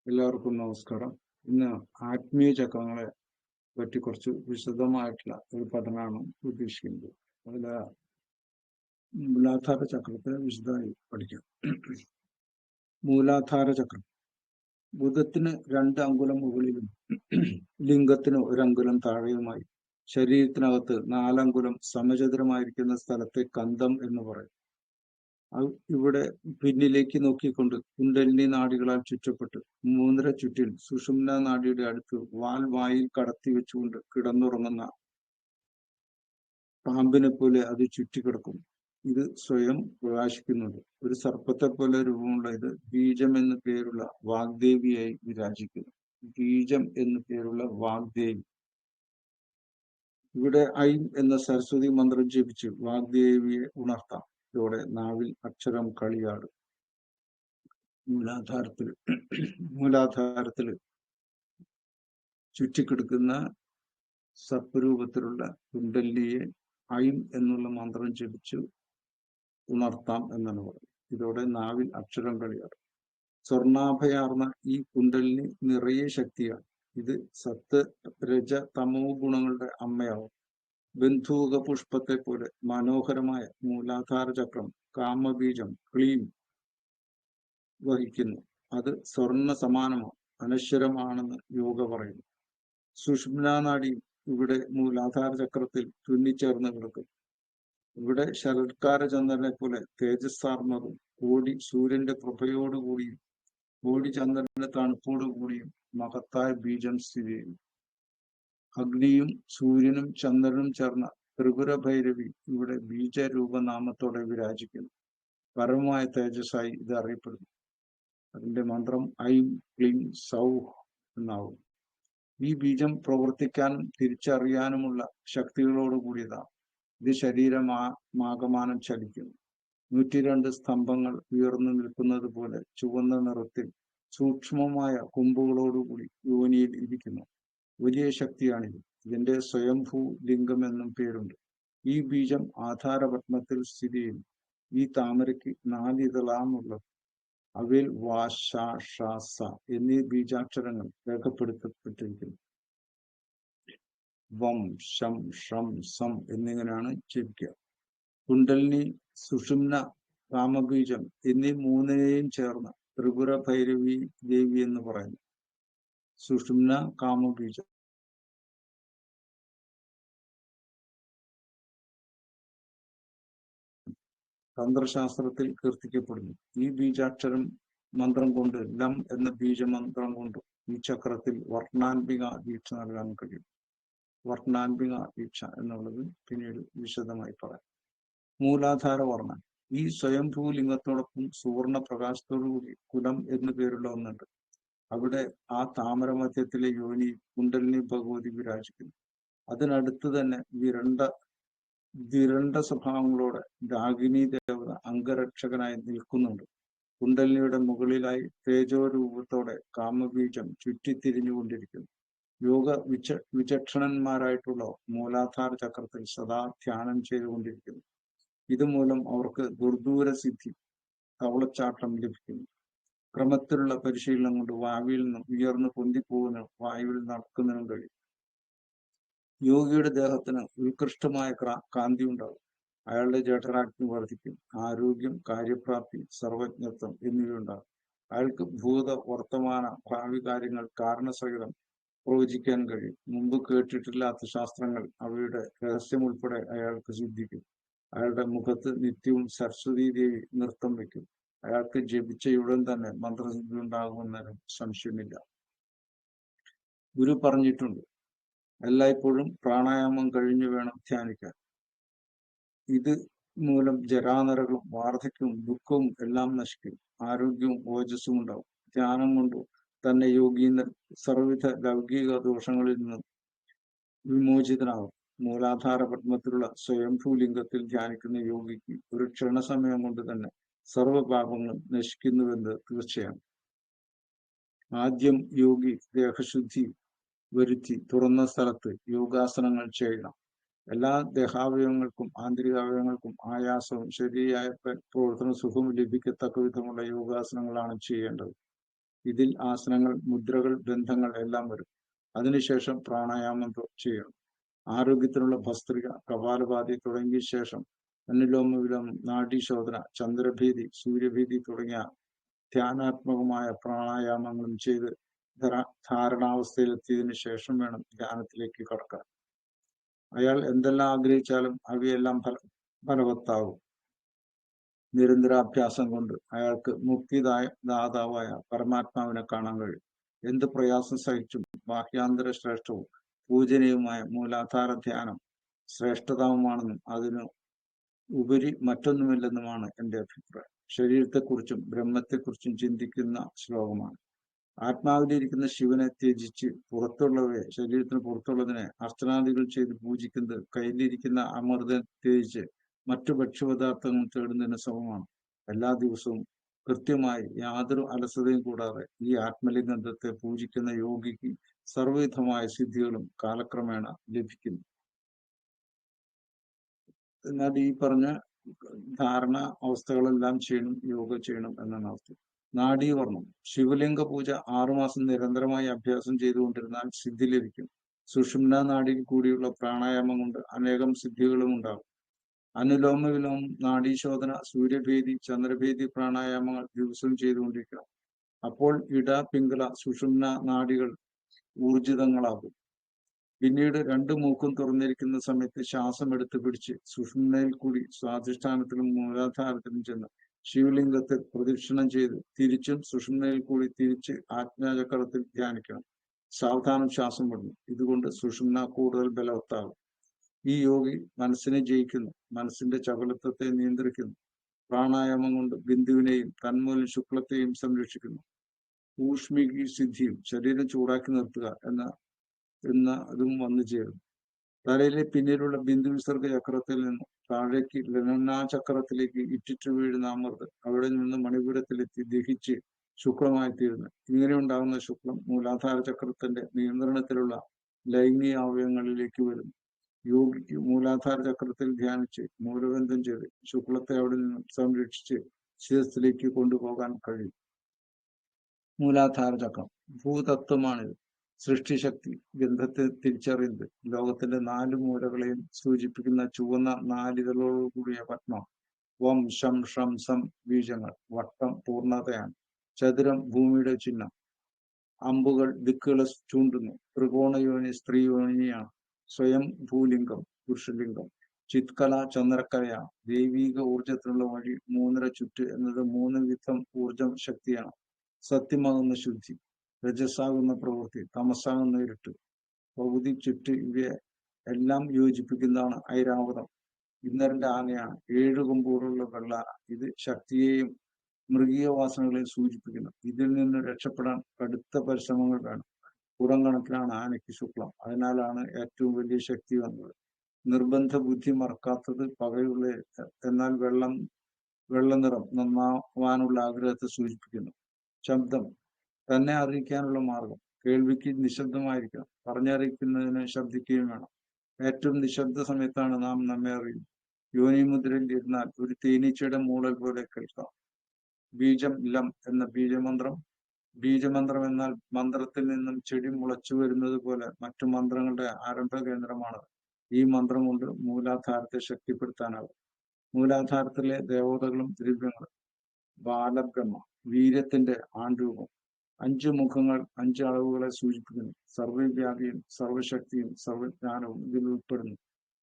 എല്ലാവർക്കും നമസ്കാരം. ഇന്ന് ആത്മീയ ചക്രങ്ങളെ പറ്റി കുറച്ച് വിശദമായിട്ടുള്ള ഒരു പഠനമാണ് ഉദ്ദേശിക്കുന്നത്. അതില് മൂലാധാര ചക്രത്തെ വിശദമായി പഠിക്കാം. മൂലാധാര ചക്രം ബുധത്തിന് 2 അങ്കുലം മുകളിലും ലിംഗത്തിന് 1 അങ്കുലം താഴെയുമായി ശരീരത്തിനകത്ത് 4 അങ്കുലം സമചതുരമായിരിക്കുന്ന സ്ഥലത്തെ കന്ധം എന്ന് പറയും. ഇവിടെ പിന്നിലേക്ക് നോക്കിക്കൊണ്ട് കുണ്ടലിനി നാഡികളാൽ ചുറ്റപ്പെട്ട് 3.5 ചുറ്റിൽ സുഷുമ്ന നാഡിയുടെ അടുത്ത് വായിൽ കടത്തി വെച്ചുകൊണ്ട് കിടന്നുറങ്ങുന്ന പാമ്പിനെ പോലെ അത് ചുറ്റിക്കിടക്കും. ഇത് സ്വയം പ്രകാശിക്കുന്നുണ്ട്. ഒരു സർപ്പത്തെ പോലെ രൂപമുള്ള ഇത് ബീജം എന്നു പേരുള്ള വാഗ്ദേവിയായി വിരാജിക്കുന്നു. ബീജം എന്നു പേരുള്ള വാഗ്ദേവി. ഇവിടെ ഐം എന്ന സരസ്വതി മന്ത്രം ജപിച്ച് വാഗ്ദേവിയെ ഉണർത്താം. ഇതോടെ നാവിൽ അക്ഷരം കളിയാടും. മൂലാധാരത്തിൽ ചുറ്റിക്കിടക്കുന്ന സർപ്പരൂപത്തിലുള്ള കുണ്ടലിനിയെ ഐം എന്നുള്ള മന്ത്രം ജപിച്ച് ഉണർത്താം എന്നാണ് പറയുന്നത്. ഇതോടെ നാവിൽ അക്ഷരം കളിയാടും. സ്വർണാഭയാർന്ന ഈ കുണ്ടലിനി നിറയെ ശക്തിയാണ്. ഇത് സത്ത് രജ തമോ ഗുണങ്ങളുടെ അമ്മയാവും. ബന്ധൂക പുഷ്പത്തെ പോലെ മനോഹരമായ മൂലാധാര ചക്രം കാമബീജം ക്ലീം വഹിക്കുന്നു. അത് സ്വർണ്ണ സമാനമാണ്, അനശ്വരമാണെന്ന് യോഗ പറയുന്നു. സുഷുമ്നാ നാഡി ഇവിടെ മൂലാധാര ചക്രത്തിൽ തുന്നിച്ചേർന്ന് കിടക്കും. ഇവിടെ ശരത്കാര ചന്ദ്രനെ പോലെ തേജസ്സാർന്നതും കോടി സൂര്യന്റെ പ്രഭയോടുകൂടിയും കോടി ചന്ദ്രന്റെ തണുപ്പോടുകൂടിയും മഹത്തായ ബീജം സ്ഥിതി ചെയ്യുന്നു. അഗ്നിയും സൂര്യനും ചന്ദ്രനും ചേർന്ന ത്രിപുര ഭൈരവി ഇവിടെ ബീജരൂപനാമത്തോടെ വിരാജിക്കുന്നു. പരമമായ തേജസ്സായി ഇത് അറിയപ്പെടുന്നു. അതിന്റെ മന്ത്രം ഐം ക്ലീം സൗഹ് എന്നാവും. ഈ ബീജം പ്രവർത്തിക്കാനും തിരിച്ചറിയാനുമുള്ള ശക്തികളോട് കൂടിയതാണ്. ഇത് ശരീരമാകമാനം ചലിക്കുന്നു. 102 സ്തംഭങ്ങൾ ഉയർന്നു നിൽക്കുന്നത് പോലെ ചുവന്ന നിറത്തിൽ സൂക്ഷ്മമായ കൊമ്പുകളോടുകൂടി യോനിയിൽ ഇരിക്കുന്നു. വലിയ ശക്തിയാണിത്. ഇതിന്റെ സ്വയംഭൂ ലിംഗം എന്നും പേരുണ്ട്. ഈ ബീജം ആധാരപത്മത്തിൽ സ്ഥിതി ചെയ്യുന്നു. ഈ താമരയ്ക്ക് 4 ഇതളാണുള്ളത്. അവയിൽ വാ ശ ഷ സ എന്നീ ബീജാക്ഷരങ്ങൾ രേഖപ്പെടുത്തപ്പെട്ടിരിക്കുന്നു. വം ശം ഷം സം എന്നിങ്ങനെയാണ് ജപിക്കുക. കുണ്ടലിനി സുഷുമ്ന കാമബീജം എന്നീ 3നെയും ചേർന്ന് ത്രിപുര ഭൈരവി ദേവി എന്ന് പറയുന്നു. സുഷുമ്ന കാമബീജം തന്ത്രശാസ്ത്രത്തിൽ കീർത്തിക്കപ്പെടുന്നു. ഈ ബീജാക്ഷരം മന്ത്രം കൊണ്ട് ലം എന്ന ബീജമന്ത്രം കൊണ്ട് ഈ ചക്രത്തിൽ വർണ്ണാൻപിക ദീക്ഷ നൽകാൻ കഴിയും. വർണ്ണാൻപിക ദീക്ഷ എന്നുള്ളത് പിന്നീട് വിശദമായി പറയാം. മൂലാധാര വർണ്ണൻ ഈ സ്വയംഭൂലിംഗത്തോടൊപ്പം സുവർണ പ്രകാശത്തോടുകൂടി കുലം എന്നു പേരുള്ള ഒന്നുണ്ട്. അവിടെ ആ താമര മധ്യത്തിലെ യോനി കുണ്ടലിനി ഭഗവതി വിരാജിക്കുന്നു. അതിനടുത്ത് തന്നെ വിരണ്ട സ്വഭാവങ്ങളോടെ രാഗിണി ദേവത അംഗരക്ഷകനായി നിൽക്കുന്നുണ്ട്. കുണ്ടലിനിയുടെ മുകളിലായി തേജോരൂപത്തോടെ കാമബീജം ചുറ്റിത്തിരിഞ്ഞുകൊണ്ടിരിക്കുന്നു. യോഗ വിചക്ഷണന്മാരായിട്ടുള്ള മൂലാധാര ചക്രത്തിൽ സദാ ധ്യാനം ചെയ്തുകൊണ്ടിരിക്കുന്നു. ഇതുമൂലം അവർക്ക് ദുർദൂര സിദ്ധി തവളച്ചാട്ടം ലഭിക്കുന്നു. ക്രമത്തിലുള്ള പരിശീലനം കൊണ്ട് വായുവിൽ നിന്നും ഉയർന്നു പൊന്തിപ്പോകുന്ന വായുവിൽ നടക്കുന്നതിനും കഴിയും. യോഗിയുടെ ദേഹത്തിന് ഉത്കൃഷ്ടമായ കാന്തി ഉണ്ടാകും. അയാളുടെ ജഠരാഗ്നി വർദ്ധിക്കും. ആരോഗ്യം, കാര്യപ്രാപ്തി, സർവജ്ഞത്വം എന്നിവയുണ്ടാകും. അയാൾക്ക് ഭൂത വർത്തമാന ഭാവി കാര്യങ്ങൾ കാരണസഹിതം പ്രവചിക്കാൻ കഴിയും. മുമ്പ് കേട്ടിട്ടില്ലാത്ത ശാസ്ത്രങ്ങൾ അവയുടെ രഹസ്യം ഉൾപ്പെടെ അയാൾക്ക് സിദ്ധിക്കും. അയാളുടെ മുഖത്ത് നിത്യവും സരസ്വതി ദേവി നൃത്തം വയ്ക്കും. അയാൾക്ക് ജപിച്ചയുടൻ തന്നെ മന്ത്രസിദ്ധി ഉണ്ടാകുമെന്നതിനും സംശയമില്ല. ഗുരു പറഞ്ഞിട്ടുണ്ട്, എല്ലായ്പ്പോഴും പ്രാണായാമം കഴിഞ്ഞു വേണം ധ്യാനിക്കാൻ. ഇത് മൂലം ജരാനരകളും വാർദ്ധക്യവും ദുഃഖവും എല്ലാം നശിക്കും. ആരോഗ്യവും ഓജസ്സും ഉണ്ടാവും. ധ്യാനം കൊണ്ട് തന്നെ യോഗീന്ദ്രൻ സർവ്വവിധ ലൗകിക ദോഷങ്ങളിൽ നിന്നും വിമോചിതനാകും. മൂലാധാര പത്മത്തിലുള്ള സ്വയംഭൂലിംഗത്തിൽ ധ്യാനിക്കുന്ന യോഗിക്ക് ഒരു ക്ഷണസമയം കൊണ്ട് തന്നെ സർവ്വപാപങ്ങളും നശിക്കുന്നുവെന്ന് തീർച്ചയാണ്. ആദ്യം യോഗി ദേഹശുദ്ധി വരുത്തി തുറന്ന സ്ഥലത്ത് യോഗാസനങ്ങൾ ചെയ്യണം. എല്ലാ ദേഹാവയവങ്ങൾക്കും ആന്തരികാവയവങ്ങൾക്കും ആയാസവും ശരിയായ പ്രവർത്തന സുഖവും ലഭിക്കത്തക്ക വിധമുള്ള യോഗാസനങ്ങളാണ് ചെയ്യേണ്ടത്. ഇതിൽ ആസനങ്ങൾ, മുദ്രകൾ, ബന്ധങ്ങൾ എല്ലാം വരും. അതിനുശേഷം പ്രാണായാമം ചെയ്യണം. ആരോഗ്യത്തിനുള്ള ഭസ്ത്രിക, കപാലഭാതി തുടങ്ങിയ ശേഷം അനുലോമ വിലോമം, നാഡീശോധന, ചന്ദ്രഭീതി, സൂര്യഭീതി തുടങ്ങിയ ധ്യാനാത്മകമായ പ്രാണായാമങ്ങളും ചെയ്ത് ധാരണാവസ്ഥയിലെത്തിയതിനു ശേഷം വേണം ധ്യാനത്തിലേക്ക് കടക്കാൻ. അയാൾ എന്തെല്ലാം ആഗ്രഹിച്ചാലും അവയെല്ലാം ഫലവത്താകും. നിരന്തരാഭ്യാസം കൊണ്ട് അയാൾക്ക് മുക്തിദാതാവായ പരമാത്മാവിനെ കാണാൻ കഴിയും. എന്ത് പ്രയാസം സഹിച്ചും ബാഹ്യാന്തര ശ്രേഷ്ഠവും പൂജനീയവുമായ മൂലാധാര ധ്യാനം ശ്രേഷ്ഠതവുമാണെന്നും അതിന് ഉപരി മറ്റൊന്നുമില്ലെന്നുമാണ് എൻ്റെ അഭിപ്രായം. ശരീരത്തെക്കുറിച്ചും ബ്രഹ്മത്തെക്കുറിച്ചും ചിന്തിക്കുന്ന ശ്ലോകമാണ്. ആത്മാവിലിരിക്കുന്ന ശിവനെ ത്യജിച്ച് പുറത്തുള്ളവയെ, ശരീരത്തിന് പുറത്തുള്ളതിനെ അർച്ചനാദികൾ ചെയ്ത് പൂജിക്കുന്നത് കയ്യിലിരിക്കുന്ന അമൃതം ത്യജിച്ച് മറ്റു ഭക്ഷ്യപദാർത്ഥങ്ങൾ തേടുന്നതിന് സമമാണ്. എല്ലാ ദിവസവും കൃത്യമായി യാതൊരു അലസതയും കൂടാതെ ഈ ആത്മലിംഗത്തെ പൂജിക്കുന്ന യോഗിക്ക് സർവ്വവിധമായ സിദ്ധികളും കാലക്രമേണ ലഭിക്കുന്നു. എന്നാൽ ഈ പറഞ്ഞ ധാരണ അവസ്ഥകളെല്ലാം ചെയ്യണം, യോഗ ചെയ്യണം എന്നാണ് അർത്ഥം. നാഡീവർണം. ശിവലിംഗ പൂജ 6 മാസം നിരന്തരമായി അഭ്യാസം ചെയ്തുകൊണ്ടിരുന്നാൽ സിദ്ധി ലഭിക്കും. സുഷുമ്ന നാഡിയിൽ കൂടിയുള്ള പ്രാണായാമം കൊണ്ട് അനേകം സിദ്ധികളും ഉണ്ടാകും. അനുലോമ വിലോമം, നാഡീശോധന, സൂര്യഭേദി, ചന്ദ്രഭേദി പ്രാണായാമങ്ങൾ ദിവസവും ചെയ്തുകൊണ്ടിരിക്കണം. അപ്പോൾ ഇട, പിംഗള, സുഷുമ്ന നാഡികൾ ഊർജിതങ്ങളാകും. പിന്നീട് 2 മൂക്കും തുറന്നിരിക്കുന്ന സമയത്ത് ശ്വാസം എടുത്ത് പിടിച്ച് സുഷുമ്നയിൽ കൂടി സ്വാധിഷ്ഠാനത്തിലും മൂലാധാരത്തിലും ചെന്ന് ശിവലിംഗത്തെ പ്രദക്ഷിണം ചെയ്ത് തിരിച്ചും സുഷുമ്നയിൽ കൂടി തിരിച്ച് ആജ്ഞാചക്രത്തിൽ ധ്യാനിക്കണം. സാവധാനം ശ്വാസം വിടണം. ഇതുകൊണ്ട് സുഷുമ്ന കൂടുതൽ ബലവത്താകും. ഈ യോഗി മനസ്സിനെ ജയിക്കുന്നു, മനസ്സിന്റെ ചപലത്വത്തെ നിയന്ത്രിക്കുന്നു. പ്രാണായാമം കൊണ്ട് ബിന്ദുവിനെയും തന്മൂലം ശുക്ലത്തെയും സംരക്ഷിക്കുന്നു. ഊഷ്മികി സിദ്ധിയും, ശരീരം ചൂടാക്കി നിർത്തുക എന്നതും വന്നു ചേരും. തലയിലെ പിന്നിലുള്ള ബിന്ദു വിസർഗ ചക്രത്തിൽ നിന്ന് താഴേക്ക് ലലനാചക്രത്തിലേക്ക് ഇറ്റിറ്റു വീഴുന്ന അമൃത് അവിടെ നിന്ന് മണിപുരത്തിലെത്തി ദഹിച്ച് ശുക്ലമായി തീരുന്നു. ഇങ്ങനെ ഉണ്ടാകുന്ന ശുക്ലം മൂലാധാര ചക്രത്തിന്റെ നിയന്ത്രണത്തിലുള്ള ലൈംഗിക അവയവങ്ങളിലേക്ക് വരുന്നു. യോഗിക്ക് മൂലാധാര ചക്രത്തിൽ ധ്യാനിച്ച് മൂലബന്ധം ചെയ്ത് ശുക്ലത്തെ അവിടെ നിന്നും സംരക്ഷിച്ച് ശിരസിലേക്ക് കൊണ്ടുപോകാൻ കഴിയും. മൂലാധാര ചക്രം ഭൂതത്വമാണിത്. സൃഷ്ടിശക്തി ഗന്ധത്തെ തിരിച്ചറിയുന്നത്. ലോകത്തിന്റെ 4 മൂലകളെയും സൂചിപ്പിക്കുന്ന ചുവന്ന 4 ഇതളോടുകൂടിയ പത്മം. വം, ശം, ഷം, സം ബീജങ്ങൾ. വട്ടം പൂർണ്ണതയാണ്. ചതുരം ഭൂമിയുടെ ചിഹ്നം. അമ്പുകൾ ദിക്കുകളെ ചൂണ്ടുന്നു. ത്രികോണയോനി സ്ത്രീയോനിയാണ്. സ്വയം ഭൂലിംഗം പുരുഷലിംഗം. ചിത്കല ചന്ദ്രക്കലയാണ്. ദൈവീക ഊർജത്തിനുള്ള വഴി 3.5 ചുറ്റ് എന്നത് 3 വിധം ഊർജം ശക്തിയാണ്. സത്യമാകുന്ന ശുദ്ധി, രജസാകുന്ന പ്രവൃത്തി, തമസാകുന്ന ഇരുട്ട്, പകുതി ചുറ്റ് ഇവയെ എല്ലാം യോജിപ്പിക്കുന്നതാണ് ഐരാവതം. ഇന്നരന്റെ ആനയാണ്. 7 കൊമ്പുകളുള്ള വെള്ളാന. ഇത് ശക്തിയെയും മൃഗീയ വാസനകളെയും സൂചിപ്പിക്കുന്നു. ഇതിൽ നിന്ന് രക്ഷപ്പെടാൻ കടുത്ത പരിശ്രമങ്ങൾ വേണം. പുറം കണക്കിലാണ് ആനയ്ക്ക് ശുക്ലം. അതിനാലാണ് ഏറ്റവും വലിയ ശക്തി വന്നത്. നിർബന്ധ ബുദ്ധി മറക്കാത്തത് പകയുള്ള, എന്നാൽ വെള്ള നിറം നന്നാവാനുള്ള ആഗ്രഹത്തെ സൂചിപ്പിക്കുന്നു. ശബ്ദം തന്നെ അറിയിക്കാനുള്ള മാർഗം. കേൾവിക്ക് നിശബ്ദമായിരിക്കണം. പറഞ്ഞറിയിക്കുന്നതിന് ശബ്ദിക്കുകയും വേണം. ഏറ്റവും നിശബ്ദ സമയത്താണ് നാം നമ്മെ അറിയുന്നത്. യോനി മുദ്രയിൽ ഇരുന്നാൽ ഒരു തേനീച്ചയുടെ മൂളൽ പോലെ കേൾക്കാം. ബീജം ലം എന്ന ബീജമന്ത്രം എന്നാൽ മന്ത്രത്തിൽ നിന്നും ചെടി മുളച്ചു വരുന്നത് പോലെ മറ്റു മന്ത്രങ്ങളുടെ ആരംഭ കേന്ദ്രമാണ്. ഈ മന്ത്രം കൊണ്ട് മൂലാധാരത്തെ ശക്തിപ്പെടുത്താനാകും. മൂലാധാരത്തിലെ ദേവതകളും ദ്രവ്യങ്ങളും. ബാലബ്രഹ്മ വീര്യത്തിന്റെ ആൺരൂപം. 5 മുഖങ്ങൾ 5 അളവുകളെ സൂചിപ്പിക്കുന്നു. സർവ്വവ്യാപിയും സർവശക്തിയും സർവജ്ഞാനവും ഇതിൽ ഉൾപ്പെടുന്നു.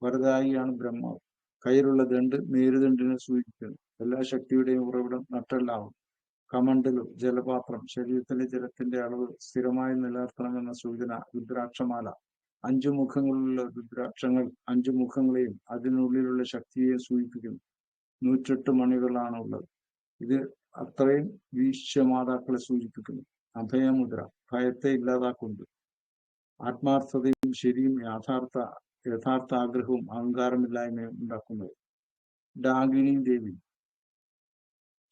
വരദായിയാണ് ബ്രഹ്മാവ്. കയ്യിലുള്ള ദണ്ട് മേരുദണ്ഡിനെ സൂചിപ്പിക്കുന്നു. എല്ലാ ശക്തിയുടെയും ഉറവിടം നട്ടെല്ലാവും. കമണ്ടലു ജലപാത്രം. ശരീരത്തിലെ ജലത്തിന്റെ അളവ് സ്ഥിരമായി നിലനിർത്തണമെന്ന സൂചന. രുദ്രാക്ഷമാല. 5 മുഖങ്ങളുള്ള രുദ്രാക്ഷങ്ങൾ 5 മുഖങ്ങളെയും അതിനുള്ളിലുള്ള ശക്തിയെയും സൂചിപ്പിക്കുന്നു. 108 മണികളാണ് ഉള്ളത്. ഇത് അത്രയും വീശ്യമാതാക്കളെ സൂചിപ്പിക്കുന്നു. അഭയമുദ്ര ഭയത്തെ ഇല്ലാതാക്കുന്നത്. ആത്മാർത്ഥതയും ശരിയും യഥാർത്ഥ ആഗ്രഹവും അഹങ്കാരമില്ലായ്മയും ഉണ്ടാക്കുന്നത്. ഡാഗിനി ദേവി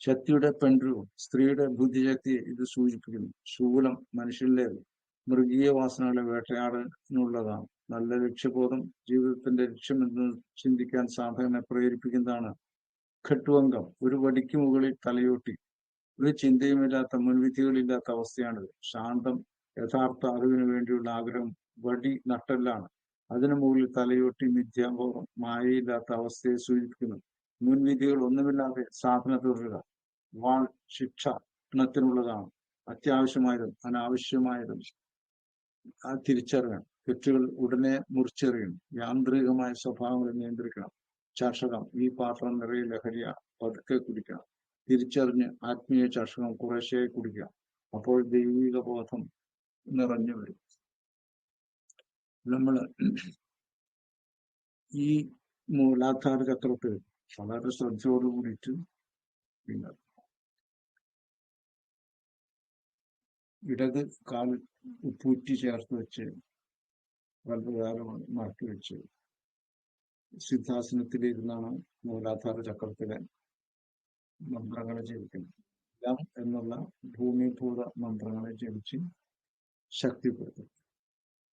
ശക്തിയുടെ പെൺരൂപം. സ്ത്രീയുടെ ബുദ്ധിശക്തിയെ ഇത് സൂചിപ്പിക്കുന്നു. ശൂലം മനുഷ്യനിലേത്. മൃഗീയ വാസനകളെ വേട്ടയാടാനുള്ളതാണ്. നല്ല ലക്ഷ്യബോധം ജീവിതത്തിന്റെ ലക്ഷ്യമെന്ന് ചിന്തിക്കാൻ സാധകനെ പ്രേരിപ്പിക്കുന്നതാണ്. ഖട്വംഗം ഒരു വടിക്ക് മുകളിൽ തലയോട്ടി. ഒരു ചിന്തയുമില്ലാത്ത മുൻവിധികളില്ലാത്ത അവസ്ഥയാണിത്. ശാന്തം യഥാർത്ഥ അറിവിന് വേണ്ടിയുള്ള ആഗ്രഹം വടി നട്ടെല്ലാണ്. അതിനു മുകളിൽ തലയൊട്ടി മിഥ്യാബോധം മായയില്ലാത്ത അവസ്ഥയെ സൂചിപ്പിക്കുന്നു. മുൻവിധികൾ ഒന്നുമില്ലാതെ സാധന തുടരുക. വാൾ ശിക്ഷ ണത്തിനുള്ളതാണ്. അത്യാവശ്യമായതും അനാവശ്യമായതും തിരിച്ചറിയണം. തെറ്റുകൾ ഉടനെ മുറിച്ചെറിയണം. യാന്ത്രികമായ സ്വഭാവങ്ങളെ നിയന്ത്രിക്കണം. ചഷകം ഈ പാത്രം നിറയെ ലഹരിയ, പതുക്കെ കുടിക്കണം. തിരിച്ചറിഞ്ഞ് ആത്മീയ ചഷകം കുറേശ്ശെ കുടിക്കുക. അപ്പോൾ ദൈവിക ബോധം നിറഞ്ഞു വരും. നമ്മൾ ഈ മൂലാധാര ചക്രത്തിൽ വളരെ ശ്രദ്ധയോട് കൂടിയിട്ട് പിന്നെ ഇടത് കാൽ ഉപ്പൂറ്റി ചേർത്ത് വെച്ച് വലതുകാലം മാറ്റി വെച്ച് സിദ്ധാസനത്തിലിരുന്നാണ് മൂലാധാര ചക്രത്തിലെ മന്ത്രങ്ങളെ ജപിക്കുന്നത്. ലം എന്നുള്ള ഭൂമിഭൂത മന്ത്രങ്ങളെ ജപിച്ച് ശക്തിപ്പെടുത്തും.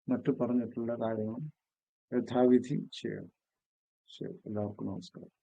മറ്റു പറഞ്ഞിട്ടുള്ള കാര്യങ്ങൾ യഥാവിധി ചെയ്യണം. ശരി, എല്ലാവർക്കും നമസ്കാരം.